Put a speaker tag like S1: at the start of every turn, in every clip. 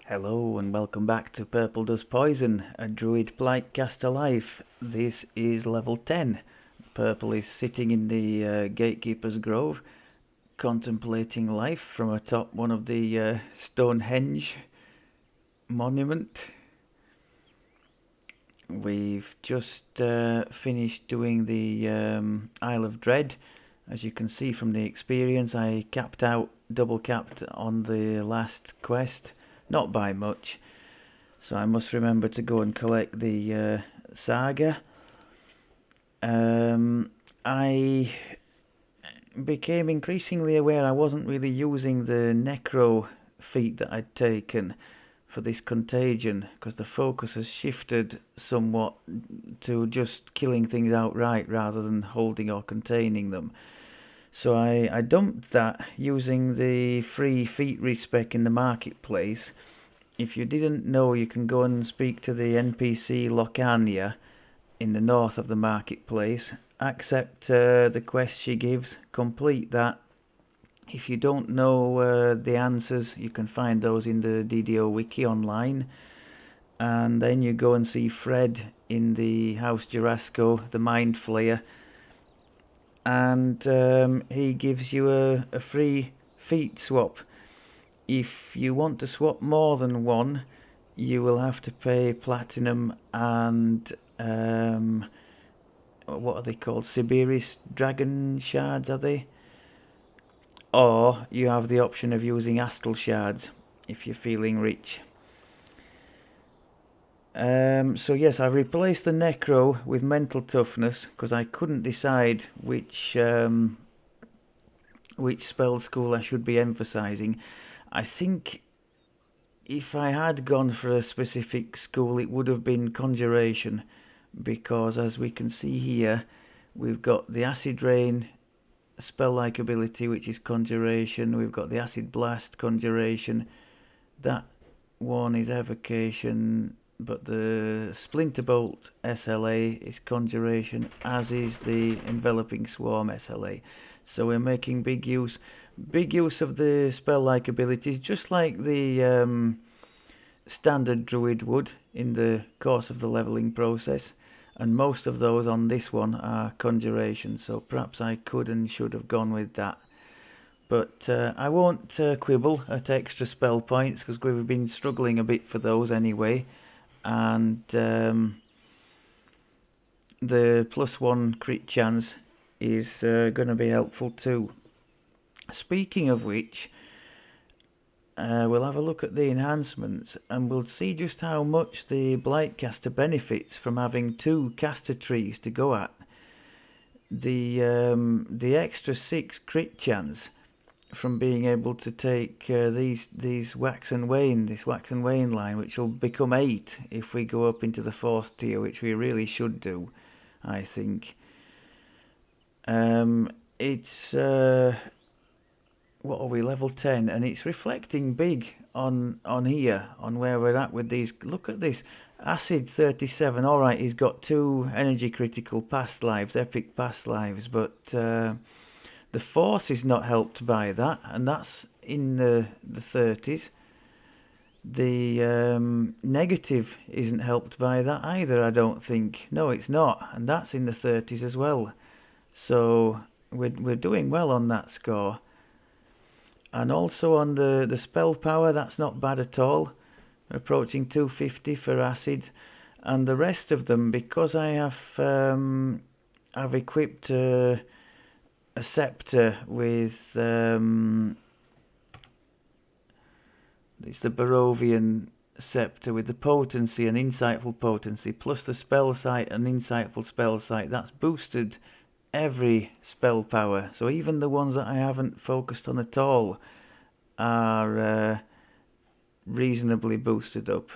S1: Hello and welcome back to Purple Does Poison, a Druid Blight caster life. This is level 10. Purple is sitting in the Gatekeepers Grove, contemplating life from atop one of the Stonehenge monument. We've just finished doing the Isle of Dread. As you can see from the experience, I double capped on the last quest. Not by much, so I must remember to go and collect the saga. I became increasingly aware I wasn't really using the necro feat that I'd taken for this contagion, because the focus has shifted somewhat to just killing things outright rather than holding or containing them. So I dumped that using the free feat respec in the marketplace. If you didn't know, you can go and speak to the NPC Locania in the north of the marketplace. Accept the quest she gives, complete that. If you don't know the answers, you can find those in the DDO wiki online. And then you go and see Fred in the House Jurasco, the Mind Flayer, and he gives you a free feat swap. If you want to swap more than one, you will have to pay platinum and what are they called? Siberius dragon shards, are they? Or you have the option of using astral shards if you're feeling rich. So yes, I've replaced the necro with mental toughness because I couldn't decide which spell school I should be emphasizing. I think if I had gone for a specific school, it would have been conjuration, because as we can see here, we've got the acid rain spell-like ability, which is conjuration. We've got the acid blast, conjuration. That one is evocation, but the splinter bolt SLA is conjuration, as is the enveloping swarm SLA. So we're making big use of the spell-like abilities, just like the standard druid would in the course of the leveling process. And most of those on this one are conjuration, so perhaps I could and should have gone with that. But I won't quibble at extra spell points, because we've been struggling a bit for those anyway. And the +1 crit chance is going to be helpful too. Speaking of which, we'll have a look at the enhancements and we'll see just how much the Blight caster benefits from having 2 caster trees to go at. The extra 6 crit chance from being able to take these wax and wane, this wax and wane line, which will become 8 if we go up into the 4th tier, which we really should do, I think. It's what are we, level 10, and it's reflecting big on here, on where we're at with these. Look at this, acid 37. All right, he's got 2 energy critical past lives, epic past lives, but the force is not helped by that, and that's in the 30s. The negative isn't helped by that either, I don't think. No, it's not, and that's in the 30s as well. So we're doing well on that score. And also on the spell power, that's not bad at all. Approaching 250 for acid. And the rest of them, because I have I've equipped a scepter with it's the Barovian scepter with the potency and insightful potency, plus the spell sight and insightful spell sight. That's boosted every spell power, so even the ones that I haven't focused on at all are reasonably boosted up,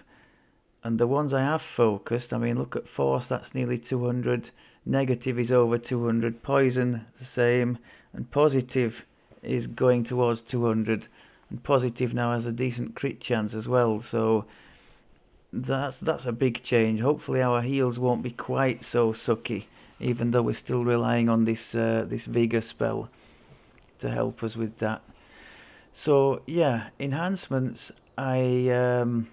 S1: and the ones I have focused, I mean, look at force, that's nearly 200, negative is over 200, poison the same, and positive is going towards 200, and positive now has a decent crit chance as well, so that's a big change. Hopefully our heals won't be quite so sucky, even though we're still relying on this Vigor spell to help us with that. So yeah, enhancements I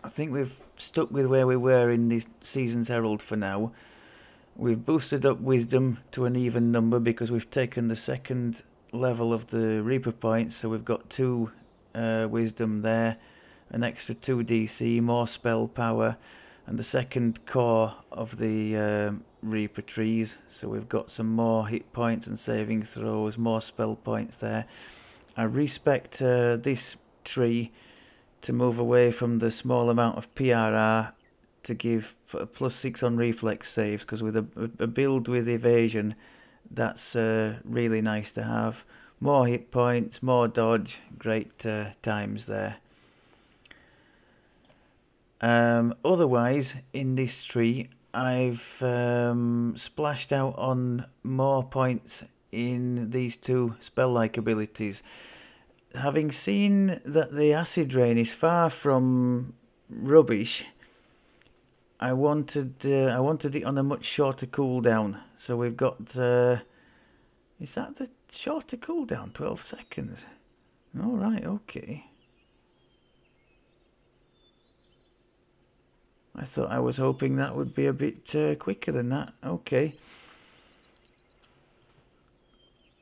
S1: think we've stuck with where we were in the Season's Herald for now. We've boosted up Wisdom to an even number because we've taken the second level of the Reaper points, so we've got 2 Wisdom there, an extra 2 DC, more spell power, and the second core of the Reaper trees, so we've got some more hit points and saving throws, more spell points there. I respect this tree to move away from the small amount of PRR to give a +6 on reflex saves, because with a build with evasion, that's really nice to have. More hit points, more dodge, great times there. Otherwise, in this tree, I've splashed out on more points in these 2 spell-like abilities. Having seen that the acid rain is far from rubbish, I wanted it on a much shorter cooldown. So we've got is that the shorter cooldown? 12 seconds. All right, okay. I thought I was hoping that would be a bit quicker than that. Okay.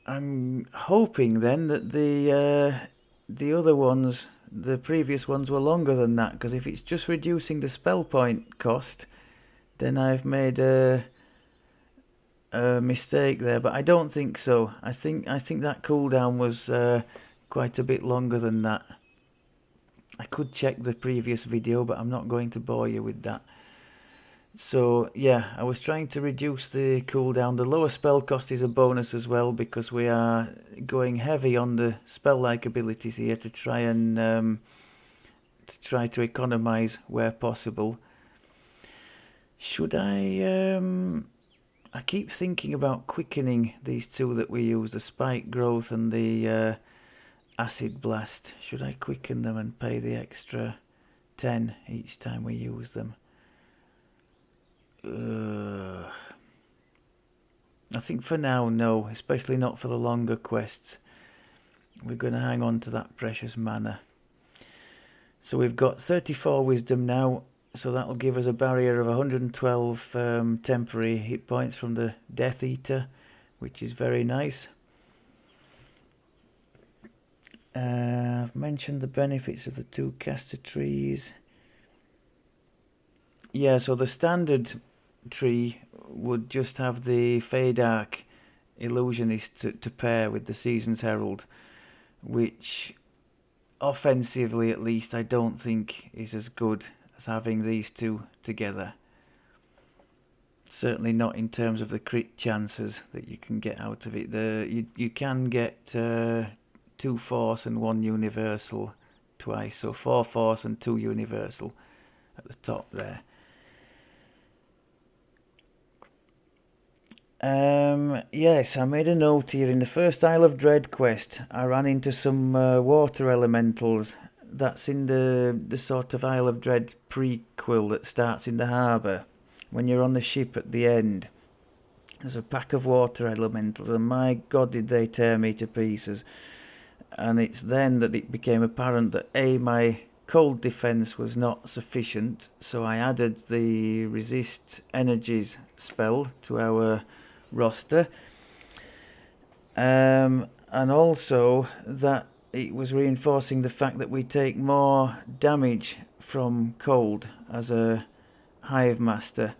S1: I'm hoping then that the other ones, the previous ones, were longer than that, because if it's just reducing the spell point cost, then I've made a mistake there. But I don't think so. I think that cooldown was quite a bit longer than that. I could check the previous video, but I'm not going to bore you with that. So yeah, I was trying to reduce the cooldown. The lower spell cost is a bonus as well, because we are going heavy on the spell-like abilities here to try to economize where possible. Should I keep thinking about quickening these 2 that we use, the spike growth and the acid blast. Should I quicken them and pay the extra 10 each time we use them? I think for now, no, especially not for the longer quests. We're going to hang on to that precious mana. So we've got 34 wisdom now, so that'll give us a barrier of 112 temporary hit points from the Death Eater, which is very nice. I've mentioned the benefits of the 2 caster trees. Yeah, so the standard tree would just have the Fade Arc Illusionist to pair with the Season's Herald, which offensively at least I don't think is as good as having these 2 together. Certainly not in terms of the crit chances that you can get out of it. You can get 2 force and 1 universal twice, so 4 force and 2 universal at the top there. Yes, I made a note here. In the first Isle of Dread quest, I ran into some water elementals. That's in the sort of Isle of Dread prequel that starts in the harbour. When you're on the ship at the end, there's a pack of water elementals, and my god did they tear me to pieces. And it's then that it became apparent that my cold defense was not sufficient, so I added the resist energies spell to our roster, and also that it was reinforcing the fact that we take more damage from cold as a hive master,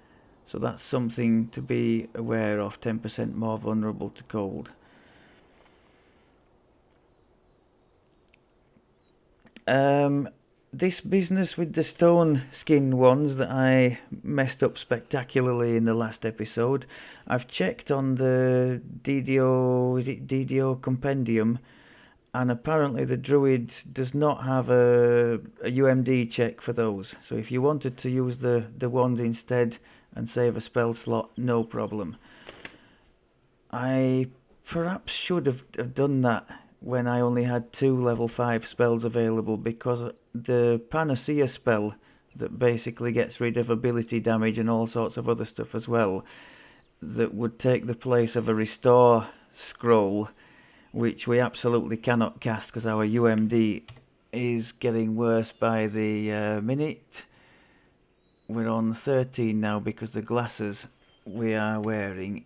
S1: so that's something to be aware of. 10% more vulnerable to cold. This business with the stone skin ones that I messed up spectacularly in the last episode, I've checked on the DDO, is it DDO compendium, and apparently the Druid does not have a UMD check for those. So if you wanted to use the ones instead and save a spell slot, no problem. I perhaps should have done that when I only had 2 level 5 spells available, because the Panacea spell that basically gets rid of ability damage and all sorts of other stuff as well, that would take the place of a restore scroll, which we absolutely cannot cast because our UMD is getting worse by the minute. We're on 13 now because the glasses we are wearing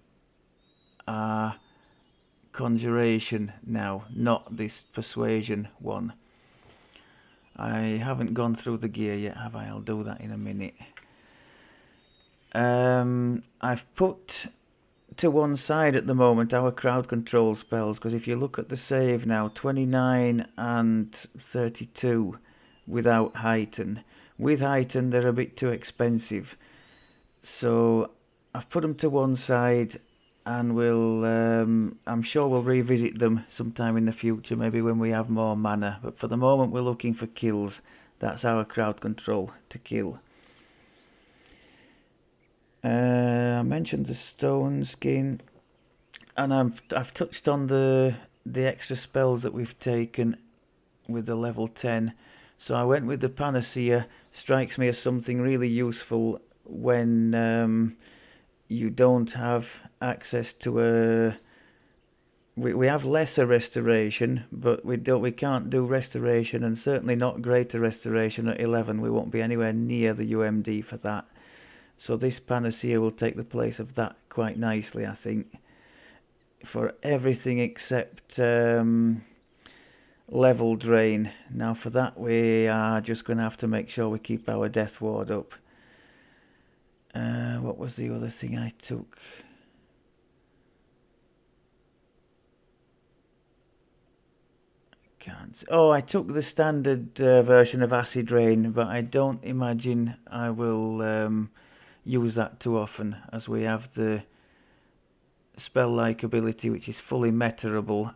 S1: are conjuration now, not this persuasion one. I haven't gone through the gear yet, have I? I'll do that in a minute. I've put to one side at the moment our crowd control spells, because if you look at the save now, 29 and 32 without heighten. With heighten they're a bit too expensive, so I've put them to one side, and I'm sure we'll revisit them sometime in the future, maybe when we have more mana, but for the moment we're looking for kills. That's our crowd control, to kill. I mentioned the stone skin, and I've touched on the extra spells that we've taken with the level 10. So I went with the Panacea. Strikes me as something really useful when you don't have access to a. We have lesser restoration, but we can't do restoration, and certainly not greater restoration at 11. We won't be anywhere near the UMD for that. So this Panacea will take the place of that quite nicely, I think, for everything except level drain. Now for that we are just going to have to make sure we keep our death ward up. What was the other thing I took? I took the standard version of Acid Rain, but I don't imagine I will use that too often, as we have the spell-like ability which is fully meterable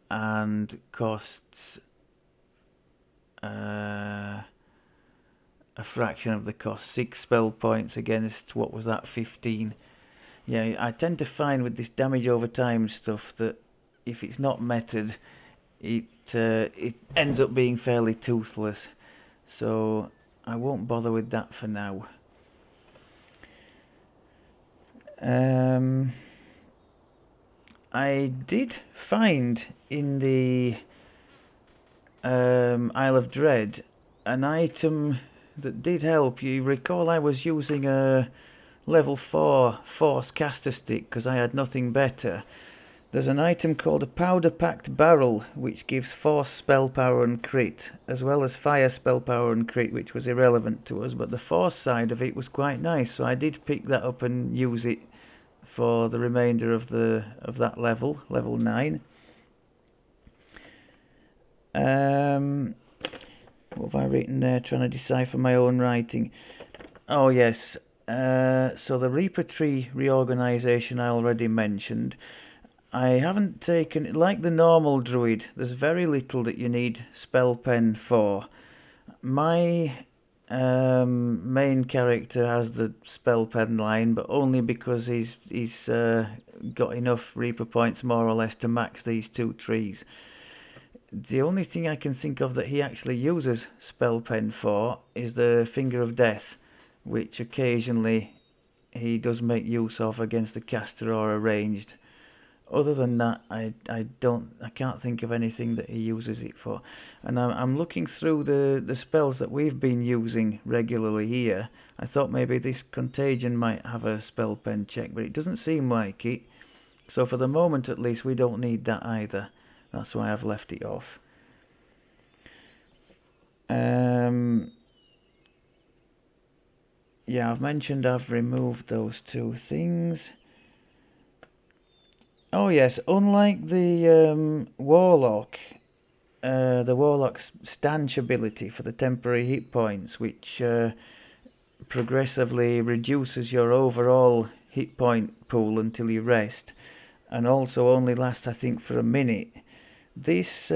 S1: and costs a fraction of the cost, 6 spell points against, what was that, 15. Yeah, I tend to find with this damage over time stuff that if it's not metered, it ends up being fairly toothless, so I won't bother with that for now. I did find in the Isle of Dread an item that did help. You recall I was using a level 4 Force Caster Stick because I had nothing better. There's an item called a Powder Packed Barrel which gives Force spell power and crit, as well as Fire spell power and crit, which was irrelevant to us, but the Force side of it was quite nice, so I did pick that up and use it for the remainder of that level 9. What have I written there? Trying to decipher my own writing. Oh yes, so the Reaper Tree reorganisation I already mentioned. I haven't taken, like the normal Druid, there's very little that you need spell pen for. My main character has the spell pen line, but only because he's got enough Reaper points more or less to max these 2 trees. The only thing I can think of that he actually uses spell pen for is the Finger of Death, which occasionally he does make use of against a caster or a ranged. Other than that, I can't think of anything that he uses it for. And I'm looking through the spells that we've been using regularly here. I thought maybe this Contagion might have a spell pen check, but it doesn't seem like it. So for the moment at least we don't need that either. That's why I've left it off. Yeah, I've mentioned I've removed those 2 things. Oh yes, unlike the Warlock's stanch ability for the temporary hit points, which progressively reduces your overall hit point pool until you rest, and also only lasts, I think, for a minute. This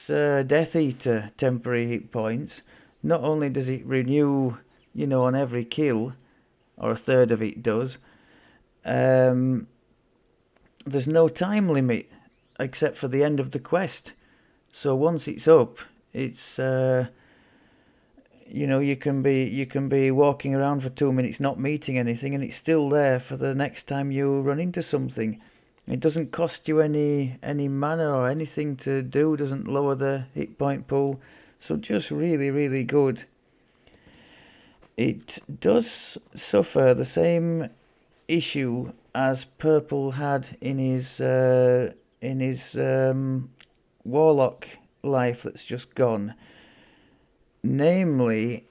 S1: Death Eater temporary hit points, not only does it renew, on every kill, or a third of it does, there's no time limit except for the end of the quest. So once it's up, it's you can be walking around for 2 minutes not meeting anything, and it's still there for the next time you run into something. It doesn't cost you any mana or anything to do, doesn't lower the hit point pool, so just really good. It does suffer the same issue as Purple had in his Warlock life that's just gone. Namely,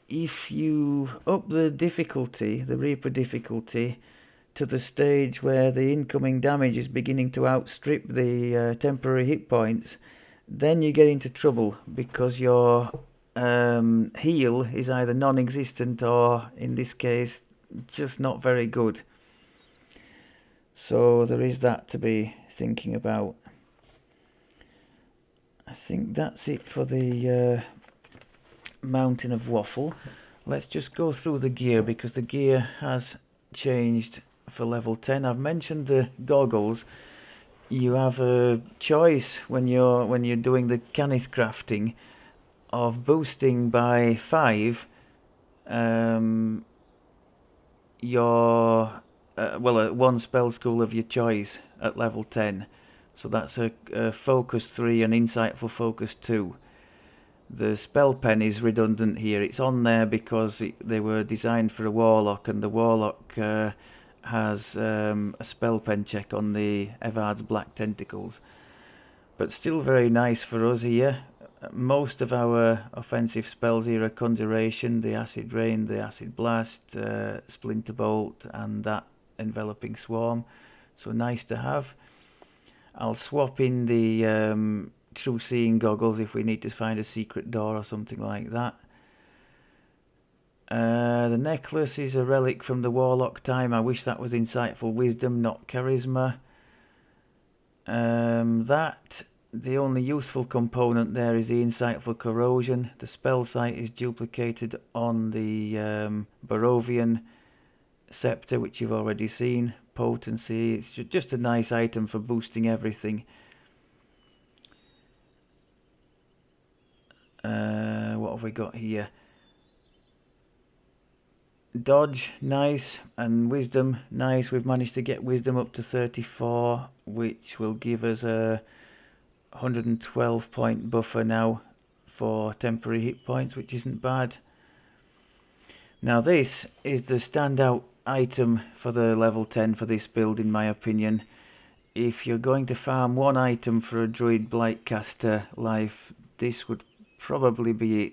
S1: if you up the difficulty, the Reaper difficulty, to the stage where the incoming damage is beginning to outstrip the temporary hit points, then you get into trouble because your heal is either non-existent or, in this case, just not very good. So there is that to be thinking about. I think that's it for the Mountain of Waffle. Let's just go through the gear, because the gear has changed for level 10. I've mentioned the goggles. You have a choice when you're doing the Canith crafting of boosting by 5 your one spell school of your choice at level 10. So that's a focus 3 and insightful focus 2. The spell pen is redundant here. It's on there because they were designed for a warlock, and the warlock has a spell pen check on the Evard's Black Tentacles. But still very nice for us here. Most of our offensive spells here are Conjuration, the Acid Rain, the Acid Blast, Splinter Bolt, and that Enveloping Swarm. So nice to have. I'll swap in the True Seeing goggles if we need to find a secret door or something like that. The necklace is a relic from the Warlock time. I wish that was Insightful Wisdom, not Charisma. The only useful component there is the Insightful Corrosion. The spell site is duplicated on the Barovian Scepter, which you've already seen. Potency, it's just a nice item for boosting everything. What have we got here? Dodge, nice, and Wisdom, nice. We've managed to get Wisdom up to 34, which will give us a 112 point buffer now for temporary hit points, which isn't bad. Now this is the standout item for the level 10 for this build, in my opinion. If you're going to farm one item for a Druid Blight caster life, this would probably be it,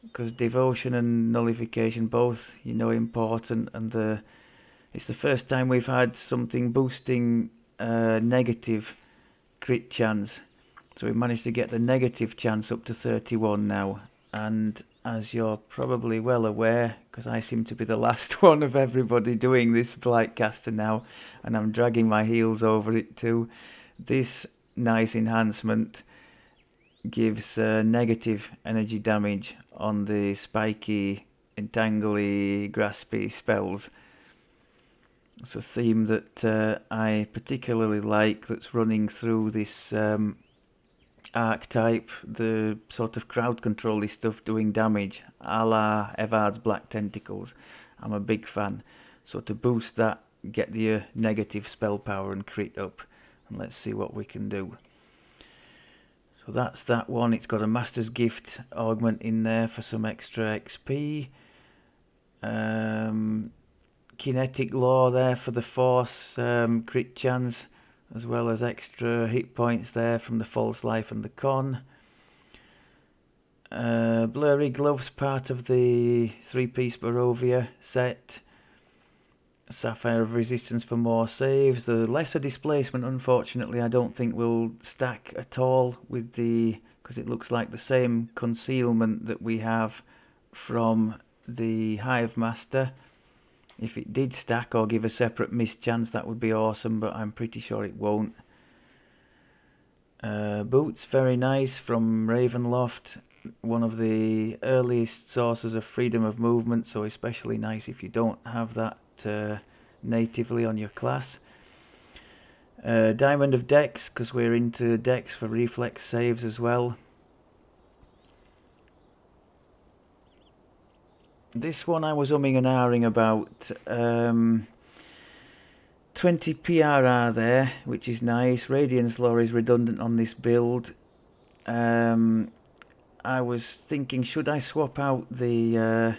S1: because Devotion and Nullification both, important, and it's the first time we've had something boosting negative crit chance. So we managed to get the negative chance up to 31 now, and as you're probably well aware, because I seem to be the last one of everybody doing this Blight caster now, and I'm dragging my heels over it too, this nice enhancement gives negative energy damage on the spiky, entangly, graspy spells. It's a theme that I particularly like, that's running through this archetype, the sort of crowd control-y stuff doing damage, a la Evard's Black Tentacles. I'm a big fan. So to boost that, get the negative spell power and crit up, and let's see what we can do. So that's that one. It's got a Master's Gift augment in there for some extra XP. Kinetic Law there for the Force crit chance, as well as extra hit points there from the False Life and the Con. Blurry Gloves, part of the 3-piece Barovia set. Sapphire of Resistance for more saves. The Lesser Displacement, unfortunately, I don't think will stack at all with because it looks like the same concealment that we have from the Hive Master. If it did stack or give a separate miss chance, that would be awesome, but I'm pretty sure it won't. Boots, very nice, from Ravenloft. One of the earliest sources of freedom of movement, so especially nice if you don't have that natively on your class. Diamond of Dex, because we're into Dex for reflex saves as well. This one I was umming and ahhing about. 20 PRR there, which is nice. Radiance Law is redundant on this build. I was thinking, should I swap out the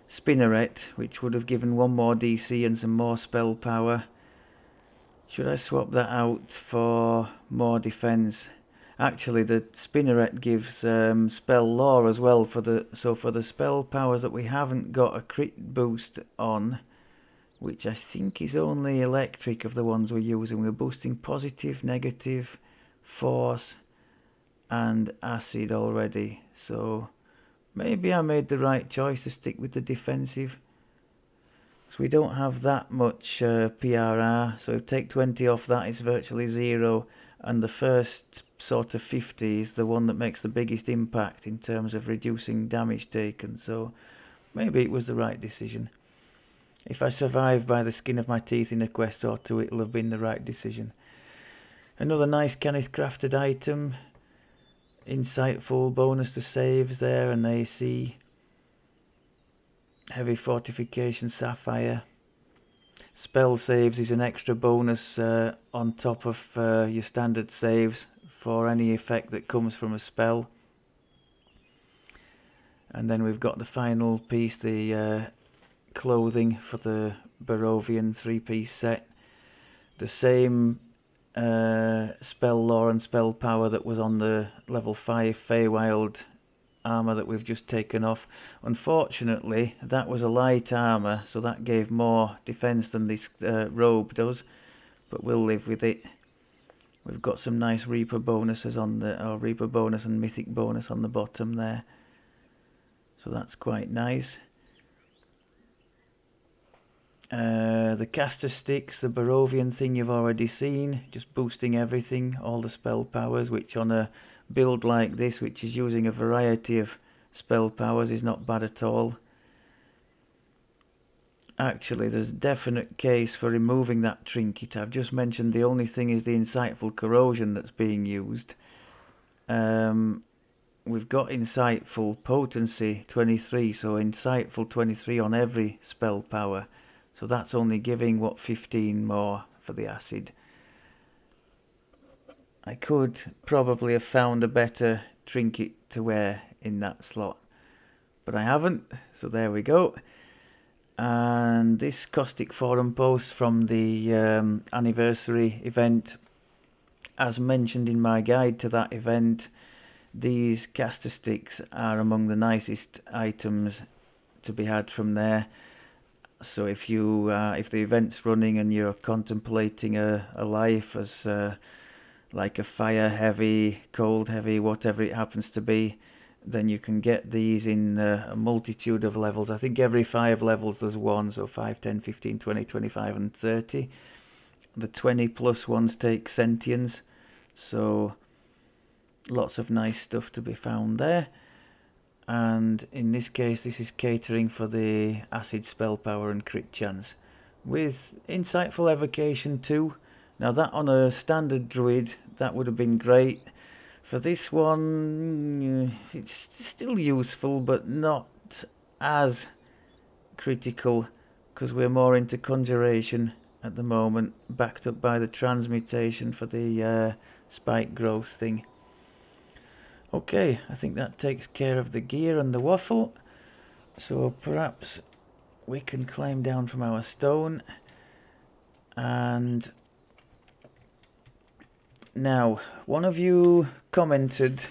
S1: Spinneret, which would have given one more DC and some more spell power? Should I swap that out for more defense? Actually, the Spinneret gives spell law as well for the spell powers that we haven't got a crit boost on, which I think is only electric of the ones we're using. We're boosting positive, negative, force and acid already, so maybe I made the right choice to stick with the defensive. So we don't have that much PRR, so if take 20 off that, it's virtually zero, and the first sort of 50 is the one that makes the biggest impact in terms of reducing damage taken, so maybe it was the right decision. If I survive by the skin of my teeth in a quest or two, it'll have been the right decision. Another nice Kenneth crafted item. Insightful bonus to saves there, and AC. Heavy fortification sapphire. Spell saves is an extra bonus on top of your standard saves for any effect that comes from a spell. And then we've got the final piece, the clothing for the Barovian 3-piece set. The same spell lore and spell power that was on the level 5 Feywild armor that we've just taken off. Unfortunately, that was a light armor, so that gave more defense than this robe does, but we'll live with it. We've got some nice Reaper bonuses on the Reaper bonus and Mythic bonus on the bottom there, so that's quite nice. The caster sticks, the Barovian thing you've already seen, just boosting everything, all the spell powers, which on a build like this, which is using a variety of spell powers, is not bad at all. Actually, there's a definite case for removing that trinket. I've just mentioned the only thing is the insightful corrosion that's being used. We've got insightful potency 23, so insightful 23 on every spell power. So that's only giving, what, 15 more for the acid. I could probably have found a better trinket to wear in that slot, but I haven't, so there we go. And this caustic forum post from the anniversary event, as mentioned in my guide to that event, these caster sticks are among the nicest items to be had from there. So if you if the event's running and you're contemplating a life as like a fire heavy, cold heavy, whatever it happens to be, then you can get these in a multitude of levels. I think every 5 levels there's one, so 5, 10, 15, 20, 25 and 30. The 20 plus ones take sentience, so lots of nice stuff to be found there. And in this case, this is catering for the acid spell power and crit chance with insightful evocation too. Now that on a standard druid, that would have been great. For this one, it's still useful, but not as critical, because we're more into conjuration at the moment, backed up by the transmutation for the spike growth thing. Okay, I think that takes care of the gear and the waffle, so perhaps we can climb down from our stone. And now, one of you commented,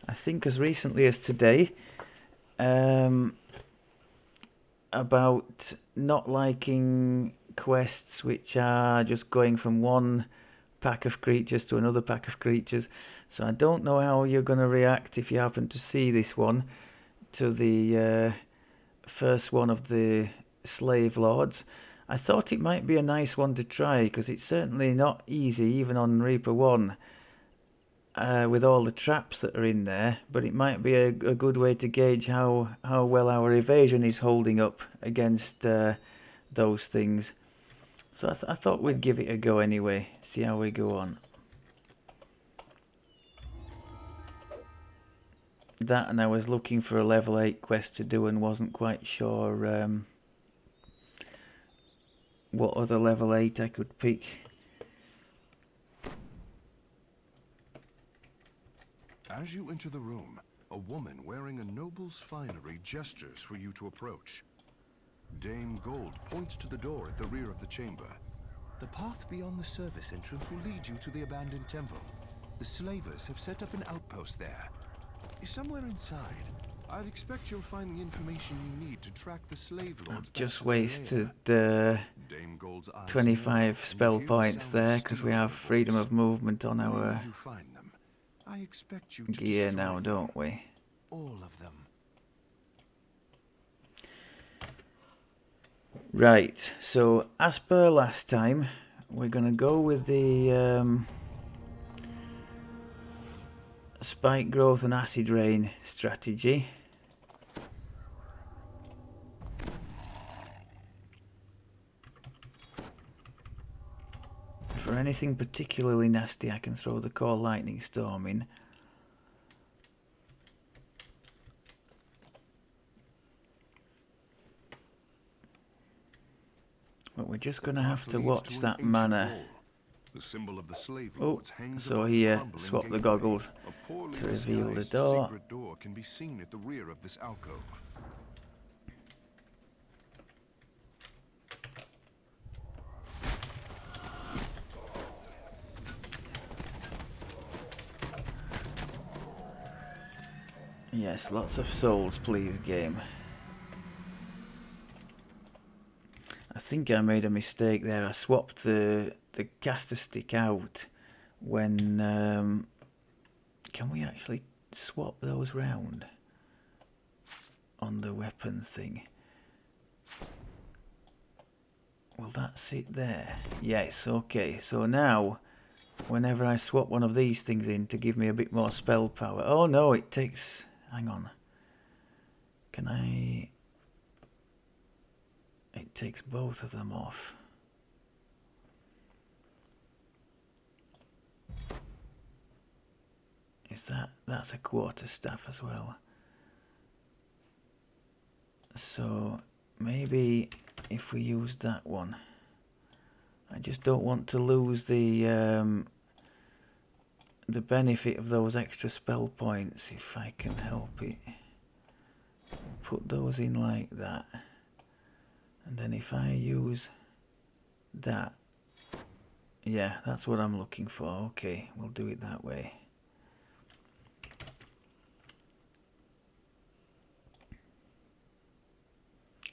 S1: I think as recently as today, about not liking quests which are just going from one pack of creatures to another pack of creatures. So I don't know how you're going to react if you happen to see this one, to the first one of the slave lords. I thought it might be a nice one to try, because it's certainly not easy even on Reaper 1 with all the traps that are in there, but it might be a good way to gauge how well our evasion is holding up against those things. So I thought we'd give it a go anyway, see how we go on. That, and I was looking for a level 8 quest to do and wasn't quite sure what other level 8 I could pick.
S2: As you enter the room, a woman wearing a noble's finery gestures for you to approach. Dame Gold points to the door at the rear of the chamber. The path beyond the service entrance will lead you to the abandoned temple. The slavers have set up an outpost there. Somewhere inside, I'd expect you'll find the information you need to track the slave lords.
S1: I've just wasted 25 spell points there because we have freedom of movement on our gear now, don't we?
S2: All of them.
S1: Right, so as per last time, we're going to go with the spike growth and acid rain strategy. For anything particularly nasty, I can throw the core lightning storm in. But we're just going to have to watch that mana.
S2: The symbol of the slave
S1: Oh,
S2: lords hangs
S1: so
S2: above
S1: here,
S2: the crumbling
S1: swap the
S2: gateway.
S1: goggles
S2: A poorly
S1: to reveal the
S2: disguised
S1: door.
S2: secret door can be seen at the rear of this alcove.
S1: Yes, lots of souls, please, game. I think I made a mistake there. I swapped the caster stick out when... can we actually swap those round on the weapon thing? Will that sit there? Yes, okay. So now, whenever I swap one of these things in to give me a bit more spell power... Oh no, it takes... Hang on. Can I... It takes both of them off. Is that's a quarter staff as well. So maybe if we use that one, I just don't want to lose the benefit of those extra spell points if I can help it. Put those in like that, and then if I use that, yeah, that's what I'm looking for. Okay, we'll do it that way.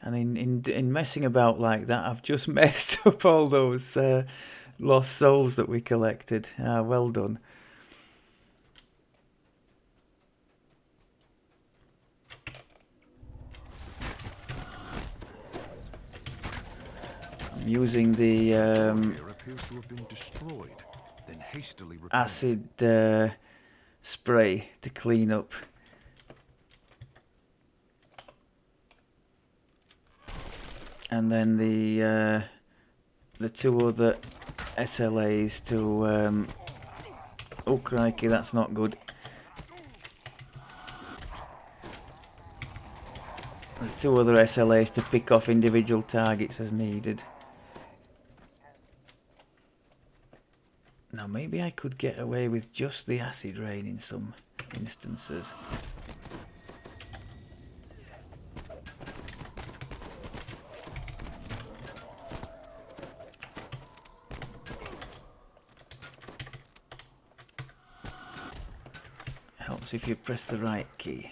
S1: And in messing about like that, I've just messed up all those lost souls that we collected. Well done. I'm using the acid spray to clean up. And then the two other SLAs to oh crikey, that's not good. The two other SLAs to pick off individual targets as needed. Now maybe I could get away with just the acid rain in some instances. Helps if you press the right key.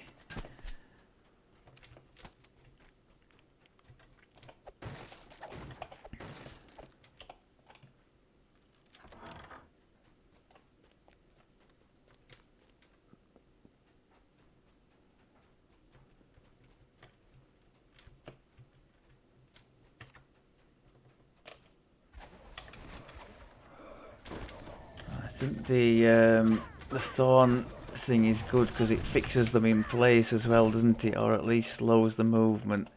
S1: I think the thorn thing is good because it fixes them in place as well, doesn't it? Or at least slows the movement.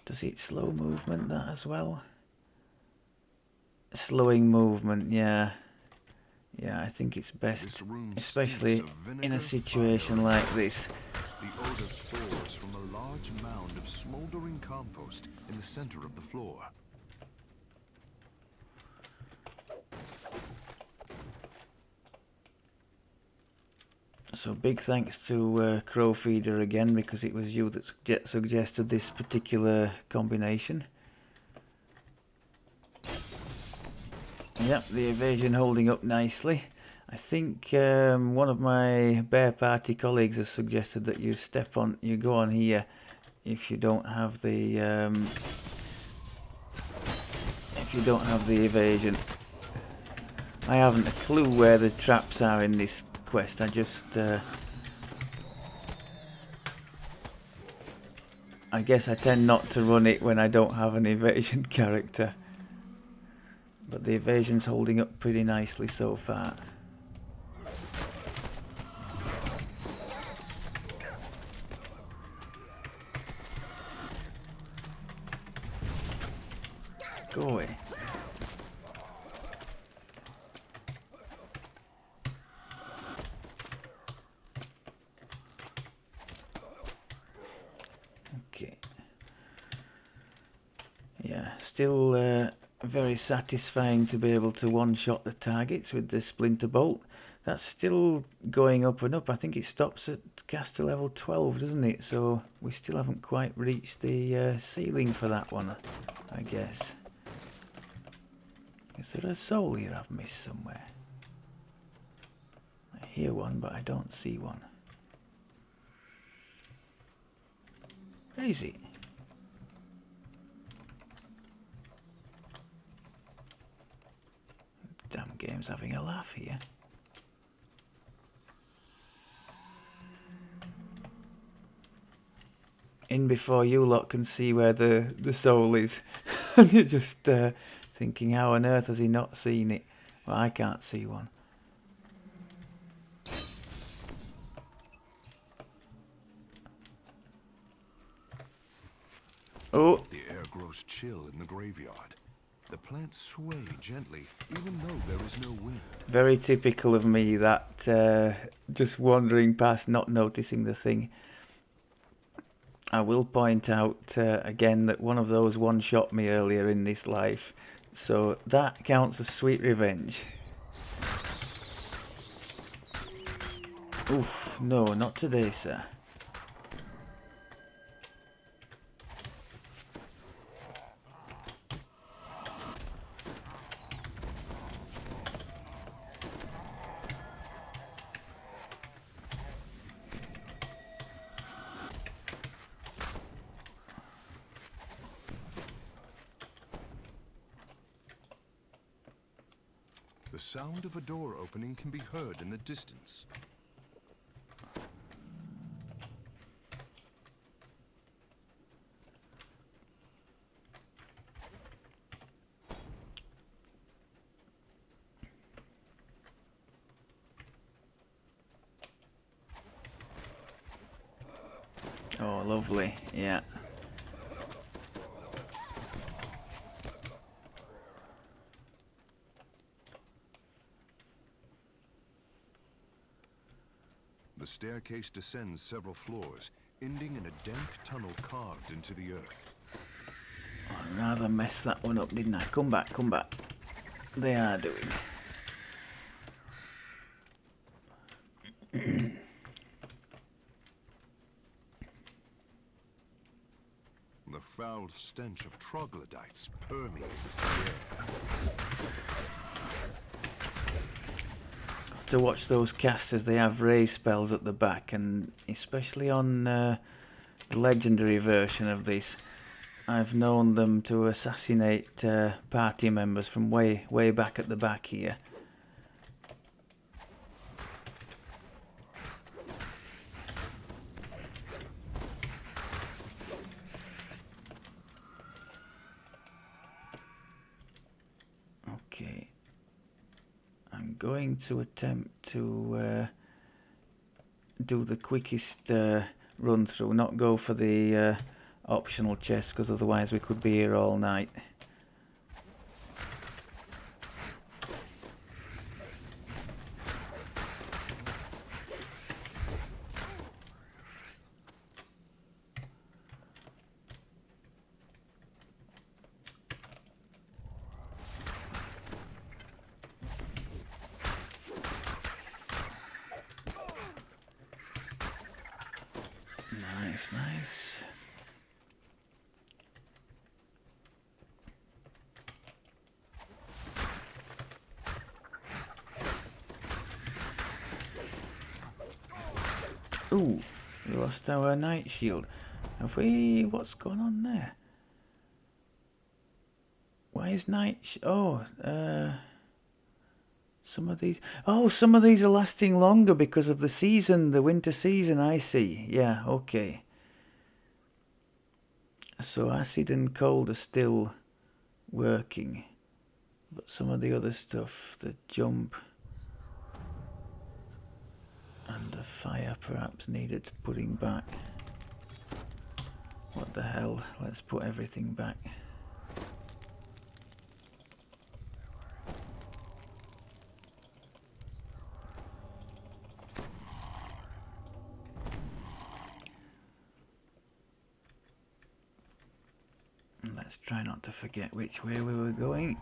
S1: Does it slow movement that as well? Slowing movement, yeah. Yeah, I think it's best, especially in a situation like this.
S2: The odor pours from a large mound of smoldering compost in the center of the floor.
S1: So big thanks to Crowfeeder again, because it was you that suggested this particular combination. Yep, the evasion holding up nicely. I think one of my Bear Party colleagues has suggested that you go on here if you don't have the evasion. I haven't a clue where the traps are in this quest. I guess I tend not to run it when I don't have an evasion character. But the evasion's holding up pretty nicely so far. Go away. Okay. Yeah, still very satisfying to be able to one-shot the targets with the splinter bolt. That's still going up and up. I think it stops at caster level 12, doesn't it? So we still haven't quite reached the ceiling for that one, I guess. Is there a soul here I've missed somewhere? I hear one, but I don't see one. Where is it? Damn game's having a laugh here. In before you lot can see where the soul is. And you're just thinking, how on earth has he not seen it? Well, I can't see one. Oh!
S2: The air grows chill in the graveyard. The plants sway gently, even though there is no wind.
S1: Very typical of me, that just wandering past, not noticing the thing. I will point out again that one of those one-shot me earlier in this life, so that counts as sweet revenge. Oof, no, not today, sir.
S2: The sound of a door opening can be heard in the distance.
S1: Oh, lovely, yeah.
S2: The staircase descends several floors, ending in a dank tunnel carved into the earth.
S1: I'd rather mess that one up, didn't I? Come back, come back. They are doing.
S2: The foul stench of troglodytes permeates the air.
S1: To watch those casters, they have raise spells at the back, and especially on the legendary version of this, I've known them to assassinate party members from way back at the back here. Okay. I'm going to attempt to do the quickest run through, not go for the optional chest, because otherwise we could be here all night. Nice, nice. Ooh, we lost our night shield. Have we... what's going on there? Why is some of these... oh, some of these are lasting longer because of the season, the winter season, I see. Yeah, okay. So acid and cold are still working. But some of the other stuff, the jump and the fire perhaps needed putting back. What the hell? Let's put everything back. And let's try not to forget which way we were going.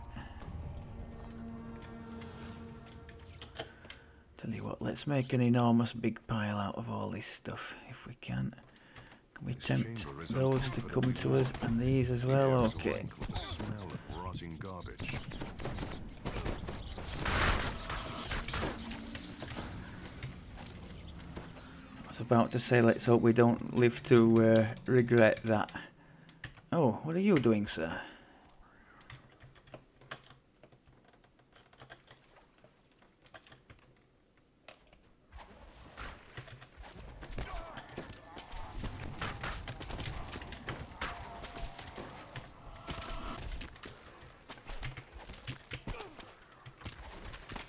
S1: Tell you what, let's make an enormous big pile out of all this stuff if we can. Can we tempt those to come to us and these as well? Okay.
S2: With the smell of rotting garbage.
S1: I was about to say, let's hope we don't live to regret that. Oh, what are you doing, sir?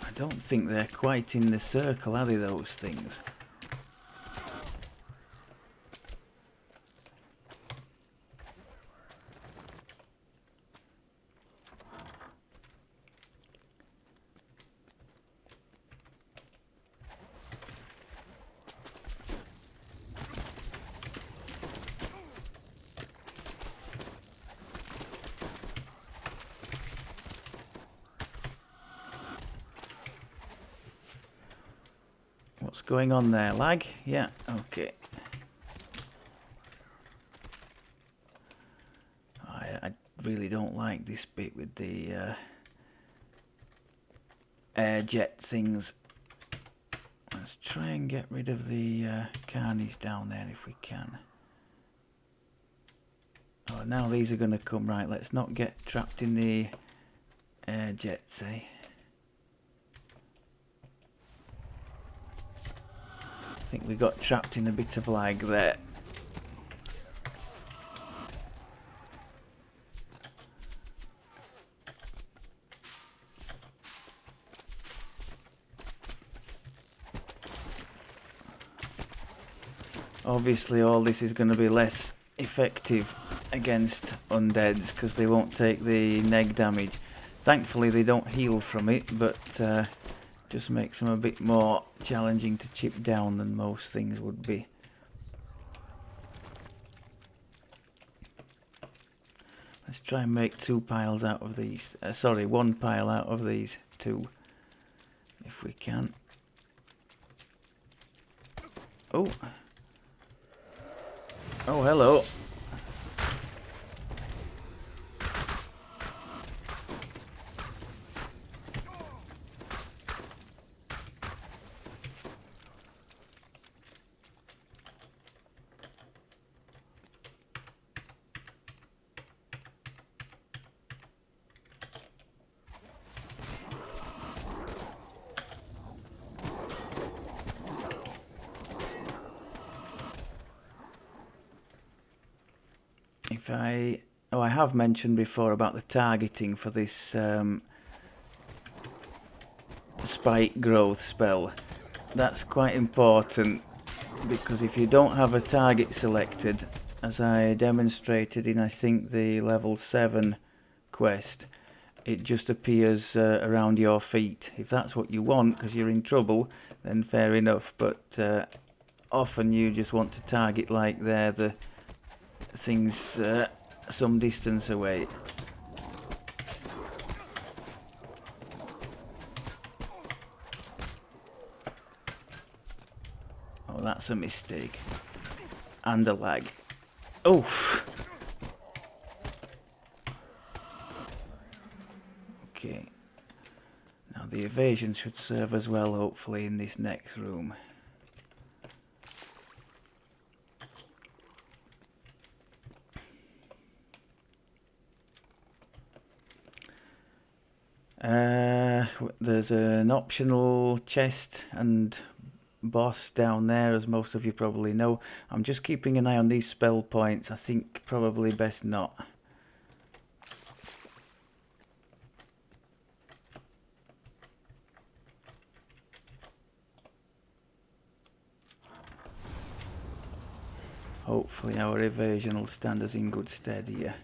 S1: I don't think they're quite in the circle, are they, those things? What's going on there? Lag? Yeah, okay. I really don't like this bit with the air jet things. Let's try and get rid of the carnage down there if we can. Oh, now these are going to come. Right, let's not get trapped in the air jets, eh? I think we got trapped in a bit of lag there. Obviously all this is going to be less effective against undeads because they won't take the neg damage. Thankfully they don't heal from it, but just makes them a bit more challenging to chip down than most things would be. Let's try and make two piles out of these. Sorry, one pile out of these two, if we can. Oh. Oh, hello. I have mentioned before about the targeting for this spike growth spell. That's quite important because if you don't have a target selected, as I demonstrated in I think the level 7 quest, it just appears around your feet. If that's what you want because you're in trouble, then fair enough, but often you just want to target like they're the things some distance away. Oh, that's a mistake. and a lag. Oof. Okay. Now the evasion should serve as well, hopefully, in this next room. There's an optional chest and boss down there, as most of you probably know. I'm just keeping an eye on these spell points. I think probably best not. Hopefully our evasion will stand us in good stead here.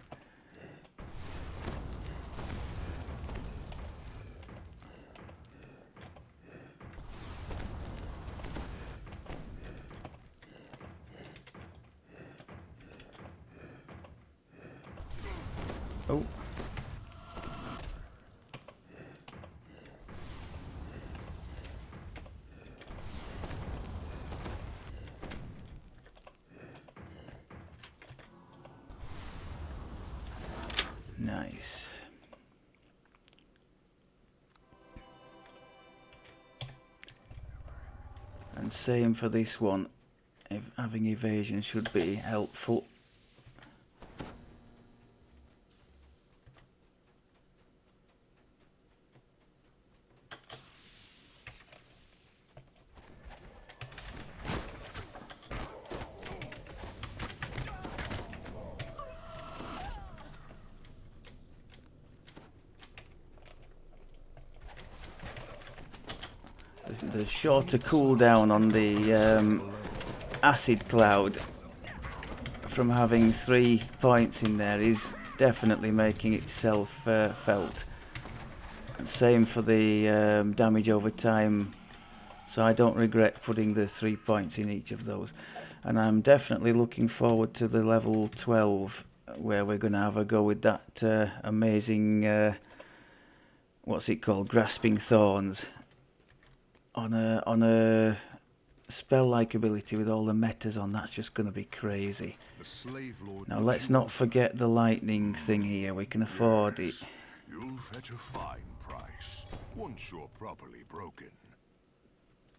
S1: Oh. Nice. And same for this one. Having evasion should be helpful. The shorter cooldown on the acid cloud from having 3 points in there is definitely making itself felt. And same for the damage over time, so I don't regret putting the 3 points in each of those. And I'm definitely looking forward to the level 12 where we're going to have a go with that amazing what's it called, grasping thorns on a spell-like ability with all the metas on. That's just going to be crazy. Now let's not forget the lightning thing here. We can afford it.
S2: You'll fetch a fine price once you're properly broken.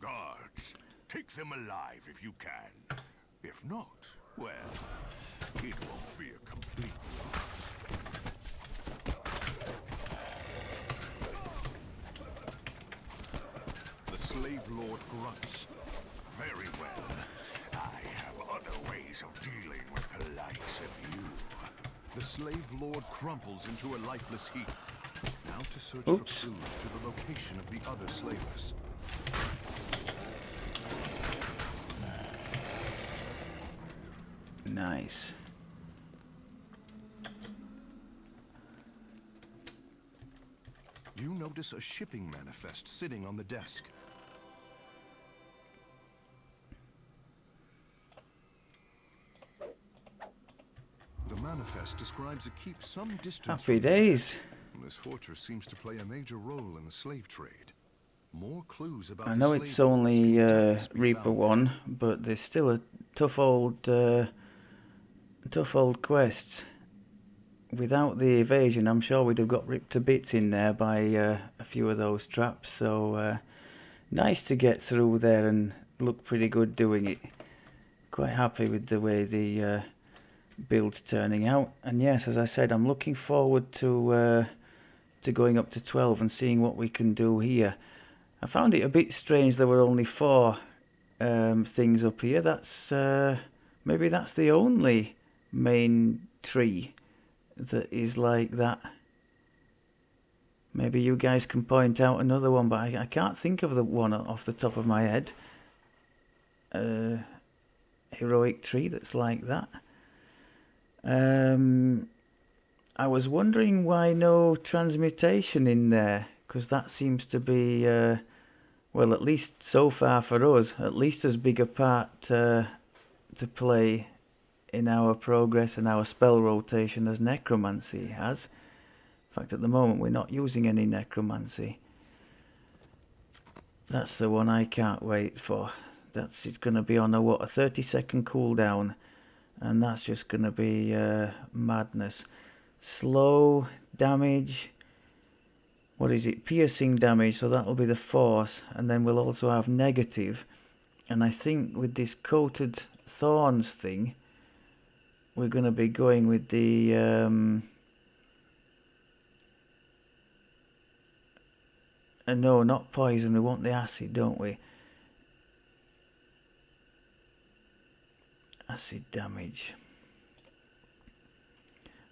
S2: Guards, take them alive if you can. If not, well, it won't be a complete loss. The slave lord grunts. Very well. I have other ways of dealing with the likes of you. The slave lord crumples into a lifeless heap. Now to search for clues to the location of the other slavers.
S1: Nice.
S2: You notice a shipping manifest sitting on the desk. The manifest describes a keep some distance.
S1: Happy days.
S2: This fortress seems to play a major role in the slave trade. More clues about
S1: I know it's only Reaper 1, but there's still a tough old quest. Without the evasion, I'm sure we'd have got ripped to bits in there by a few of those traps. So nice to get through there and look pretty good doing it. Quite happy with the way the build's turning out. And yes, as I said, I'm looking forward to going up to 12 and seeing what we can do here. I found it a bit strange there were only 4 things up here. That's maybe that's the only main tree that is like that. Maybe you guys can point out another one, but I can't think of the one off the top of my head. Heroic tree that's like that. I was wondering why no transmutation in there, because that seems to be well, at least so far for us, at least as big a part to play in our progress and our spell rotation as necromancy has. In fact, at the moment we're not using any necromancy. That's the one I can't wait for. It's going to be on a 30-second cooldown, and that's just going to be madness. Slow damage, what is it, piercing damage, so that'll be the force, and then we'll also have negative. And I think with this coated thorns thing, we're going to be going with the no, not poison, we want the acid, don't we? Acid damage.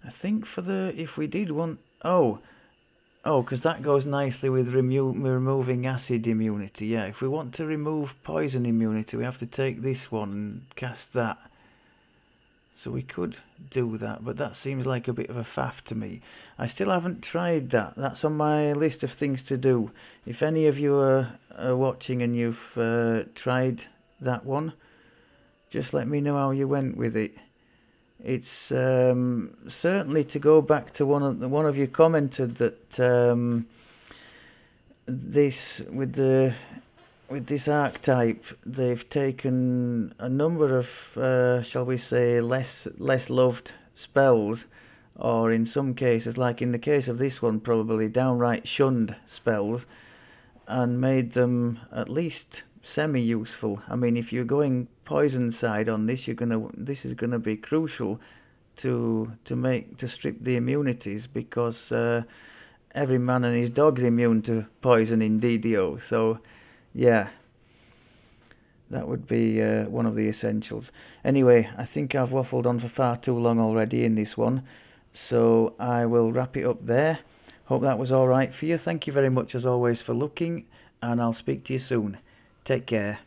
S1: I think for the, if we did want, because that goes nicely with removing acid immunity. Yeah, if we want to remove poison immunity, we have to take this one and cast that. So we could do that, but that seems like a bit of a faff to me. I still haven't tried that. That's on my list of things to do. If any of you are watching and you've tried that one, just let me know how you went with it. It's certainly, to go back to one of you commented that this with this archetype, they've taken a number of shall we say less loved spells, or in some cases, like in the case of this one, probably downright shunned spells, and made them at least semi-useful. I mean, if you're going poison side on this, this is gonna be crucial to strip the immunities, because every man and his dog's immune to poison in DDO. So yeah, that would be one of the essentials. Anyway, I think I've waffled on for far too long already in this one, so I will wrap it up there. Hope that was alright for you. Thank you very much as always for looking, and I'll speak to you soon. Take care.